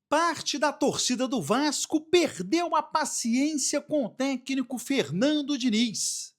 Parte da torcida do Vasco perdeu a paciência com o técnico Fernando Diniz.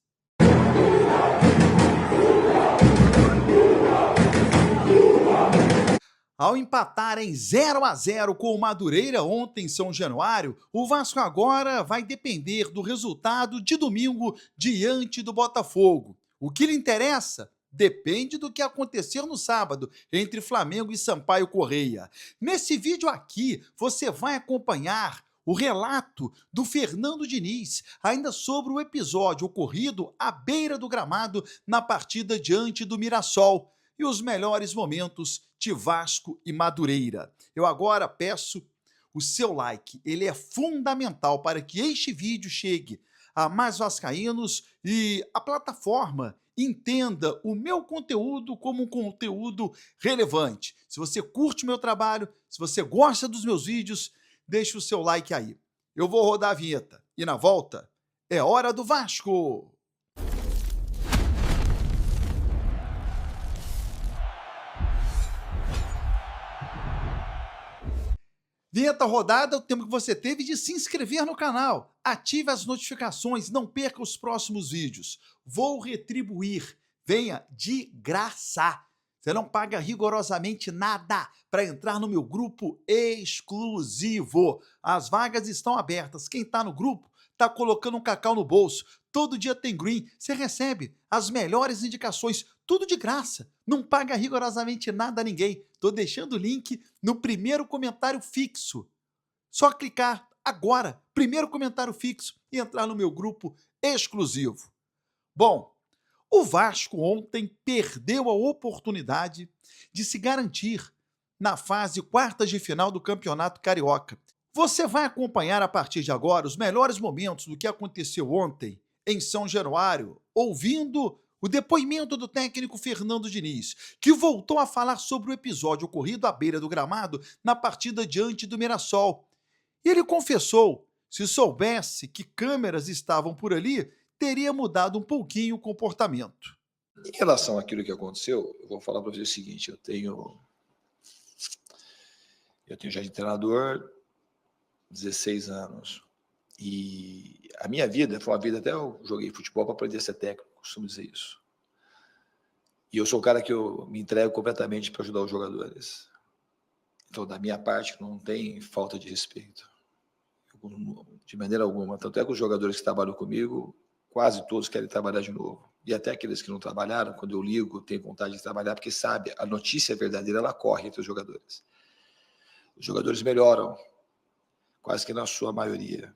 Ao empatar em 0-0 com o Madureira ontem em São Januário, o Vasco agora vai depender do resultado de domingo diante do Botafogo. O que lhe interessa? Depende do que acontecer no sábado entre Flamengo e Sampaio Correia. Nesse vídeo aqui, você vai acompanhar o relato do Fernando Diniz, ainda sobre o episódio ocorrido à beira do gramado na partida diante do Mirassol e os melhores momentos de Vasco e Madureira. Eu agora peço o seu like, ele é fundamental para que este vídeo chegue a mais vascaínos e a plataforma entenda o meu conteúdo como um conteúdo relevante. Se você curte o meu trabalho, se você gosta dos meus vídeos, deixe o seu like aí. Eu vou rodar a vinheta e na volta é hora do Vasco! Vinheta rodada, o tempo que você teve de se inscrever no canal. Ative as notificações, não perca os próximos vídeos. Vou retribuir. Venha de graça. Você não paga rigorosamente nada para entrar no meu grupo exclusivo. As vagas estão abertas. Quem está no grupo está colocando um cacau no bolso. Todo dia tem green. Você recebe as melhores indicações, tudo de graça. Não paga rigorosamente nada a ninguém. Estou deixando o link no primeiro comentário fixo. Só clicar agora, primeiro comentário fixo, e entrar no meu grupo exclusivo. Bom, o Vasco ontem perdeu a oportunidade de se garantir na fase quartas de final do Campeonato Carioca. Você vai acompanhar a partir de agora os melhores momentos do que aconteceu ontem em São Januário, ouvindo o depoimento do técnico Fernando Diniz, que voltou a falar sobre o episódio ocorrido à beira do gramado na partida diante do Mirassol. E ele confessou, se soubesse que câmeras estavam por ali, teria mudado um pouquinho o comportamento. Em relação àquilo que aconteceu, eu vou falar para você o seguinte: eu tenho já de treinador 16 anos. E a minha vida foi uma vida, até eu joguei futebol para aprender a ser técnico, costumo dizer isso. E eu sou o cara que eu me entrego completamente para ajudar os jogadores. Então, da minha parte, não tem falta de respeito. De maneira alguma. Tanto é que os jogadores que trabalham comigo, quase todos querem trabalhar de novo. E até aqueles que não trabalharam, quando eu ligo, têm vontade de trabalhar, porque sabe, a notícia verdadeira, ela corre entre os jogadores. Os jogadores melhoram, quase que na sua maioria.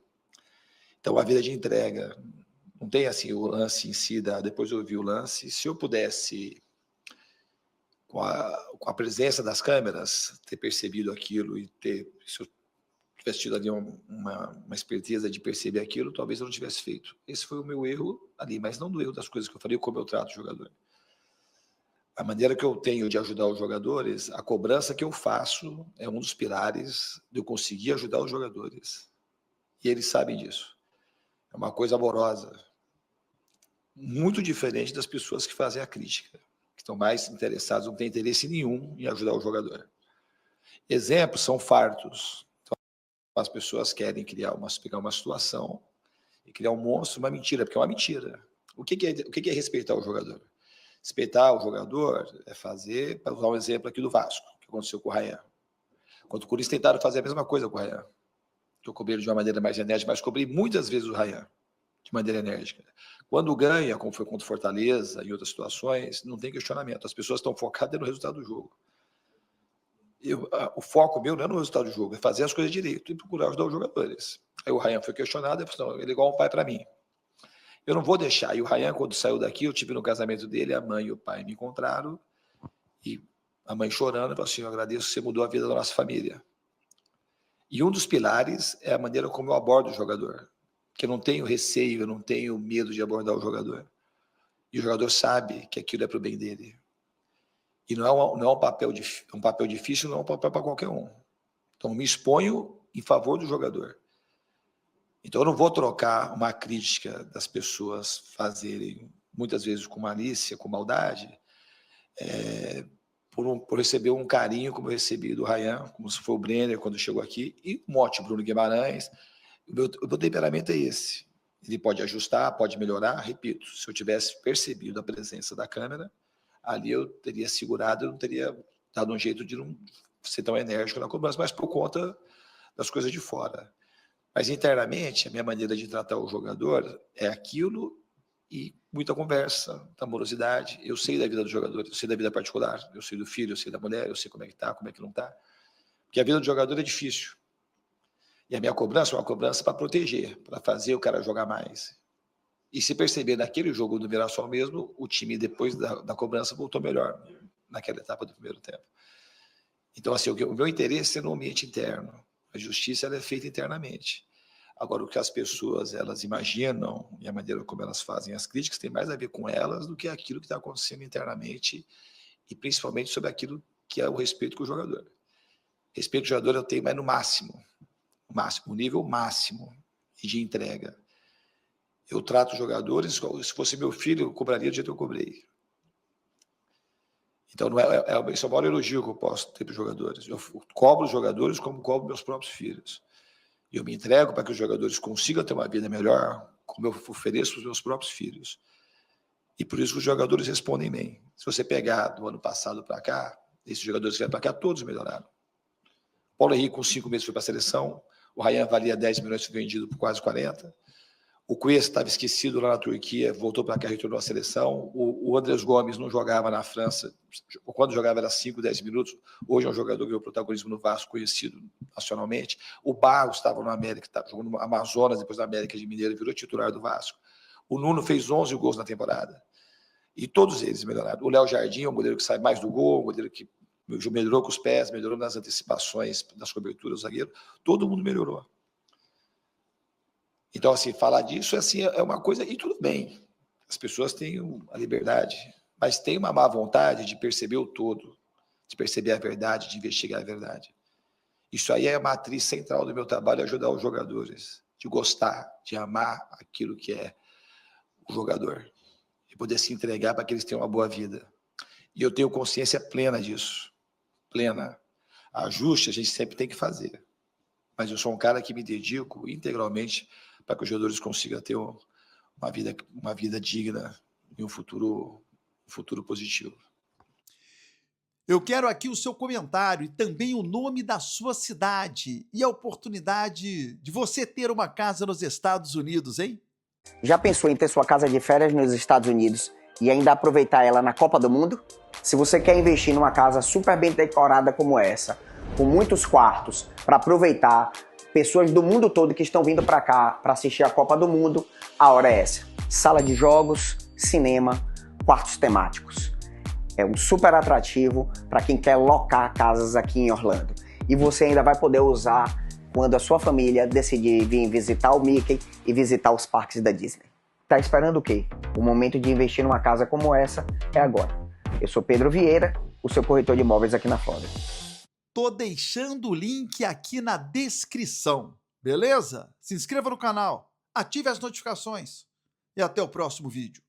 Então, a vida de entrega, não tem assim o lance em si, depois eu vi o lance. Se eu pudesse, com a presença das câmeras, ter percebido aquilo e se eu tivesse tido ali uma esperteza de perceber aquilo, talvez eu não tivesse feito. Esse foi o meu erro ali, mas não do erro das coisas que eu falei, como eu trato o jogador. A maneira que eu tenho de ajudar os jogadores, a cobrança que eu faço é um dos pilares de eu conseguir ajudar os jogadores. E eles sabem disso. É uma coisa amorosa. Muito diferente das pessoas que fazem a crítica, que estão mais interessados, não têm interesse nenhum em ajudar o jogador. Exemplos são fartos. Então, as pessoas querem pegar uma situação e criar um monstro, uma mentira, porque é uma mentira. O que é respeitar o jogador? Respeitar o jogador é fazer, para usar um exemplo aqui do Vasco, que aconteceu com o Ryan. Quando o Corinthians tentaram fazer a mesma coisa com o Ryan, que eu cobrei de uma maneira mais enérgica, mas cobrei muitas vezes o Ryan de maneira enérgica. Quando ganha, como foi contra o Fortaleza e outras situações, não tem questionamento. As pessoas estão focadas no resultado do jogo. O foco meu não é no resultado do jogo, é fazer as coisas direito e procurar ajudar os jogadores. Aí o Ryan foi questionado, ele falou: ele é igual um pai para mim. Eu não vou deixar. E o Ryan, quando saiu daqui, eu tive no casamento dele, a mãe e o pai me encontraram, e a mãe chorando, falou assim: eu agradeço que você mudou a vida da nossa família. E um dos pilares é a maneira como eu abordo o jogador. Que eu não tenho receio, eu não tenho medo de abordar o jogador. E o jogador sabe que aquilo é para o bem dele. E não é um papel difícil, não é um papel para qualquer um. Então, eu me exponho em favor do jogador. Então, eu não vou trocar uma crítica das pessoas fazerem, muitas vezes com malícia, com maldade, por receber um carinho como eu recebi do Ryan, como se foi o Brenner quando chegou aqui, e o Motti, Bruno Guimarães. O meu temperamento é esse. Ele pode ajustar, pode melhorar. Repito, se eu tivesse percebido a presença da câmera, ali eu teria segurado, eu não teria dado um jeito de não ser tão enérgico na cobrança, mas por conta das coisas de fora. Mas internamente, a minha maneira de tratar o jogador é aquilo e muita conversa, amorosidade. Eu sei da vida do jogador, eu sei da vida particular, eu sei do filho, eu sei da mulher, eu sei como é que tá, como é que não tá. Porque a vida do jogador é difícil. E a minha cobrança é uma cobrança para proteger, para fazer o cara jogar mais. E se perceber naquele jogo do Mirassol mesmo, o time depois da cobrança voltou melhor naquela etapa do primeiro tempo. Então, assim, o meu interesse é no ambiente interno. A justiça ela é feita internamente. Agora, o que as pessoas elas imaginam e a maneira como elas fazem as críticas tem mais a ver com elas do que aquilo que está acontecendo internamente e principalmente sobre aquilo que é o respeito com o jogador. Respeito ao jogador eu tenho, mas no máximo, o nível máximo de entrega. Eu trato os jogadores, se fosse meu filho, eu cobraria do jeito que eu cobrei. Então, esse é o maior elogio que eu posso ter para os jogadores. Eu cobro os jogadores como cobro meus próprios filhos. Eu me entrego para que os jogadores consigam ter uma vida melhor, como eu ofereço para os meus próprios filhos. E por isso que os jogadores respondem bem. Se você pegar do ano passado para cá, esses jogadores que vieram para cá, todos melhoraram. O Paulo Henrique, com 5 meses, foi para a seleção. O Ryan valia 10 milhões, foi vendido por quase 40. O Cuesta estava esquecido lá na Turquia, voltou para cá, retornou à seleção. O Andrés Gomes não jogava na França. Quando jogava era 5, 10 minutos. Hoje é um jogador que ganhou protagonismo no Vasco, conhecido nacionalmente. O Barros estava no América, estava jogando no Amazonas, depois da América de Mineiro, virou titular do Vasco. O Nuno fez 11 gols na temporada. E todos eles melhoraram. O Léo Jardim é um goleiro que sai mais do gol, um goleiro que melhorou com os pés, melhorou nas antecipações, nas coberturas do zagueiro. Todo mundo melhorou. Então, assim, falar disso assim, é uma coisa, e tudo bem, as pessoas têm a liberdade, mas tem uma má vontade de perceber o todo, de perceber a verdade, de investigar a verdade. Isso aí é a matriz central do meu trabalho, ajudar os jogadores, de gostar, de amar aquilo que é o jogador, e poder se entregar para que eles tenham uma boa vida. E eu tenho consciência plena disso, plena. Ajuste a gente sempre tem que fazer, mas eu sou um cara que me dedico integralmente para que os jogadores consigam ter uma vida digna e um futuro positivo. Eu quero aqui o seu comentário e também o nome da sua cidade e a oportunidade de você ter uma casa nos Estados Unidos, hein? Já pensou em ter sua casa de férias nos Estados Unidos e ainda aproveitar ela na Copa do Mundo? Se você quer investir numa casa super bem decorada como essa, com muitos quartos para aproveitar, pessoas do mundo todo que estão vindo para cá para assistir a Copa do Mundo, a hora é essa. Sala de jogos, cinema, quartos temáticos. É um super atrativo para quem quer locar casas aqui em Orlando. E você ainda vai poder usar quando a sua família decidir vir visitar o Mickey e visitar os parques da Disney. Tá esperando o quê? O momento de investir numa casa como essa é agora. Eu sou Pedro Vieira, o seu corretor de imóveis aqui na Flórida. Tô deixando o link aqui na descrição, beleza? Se inscreva no canal, ative as notificações e até o próximo vídeo.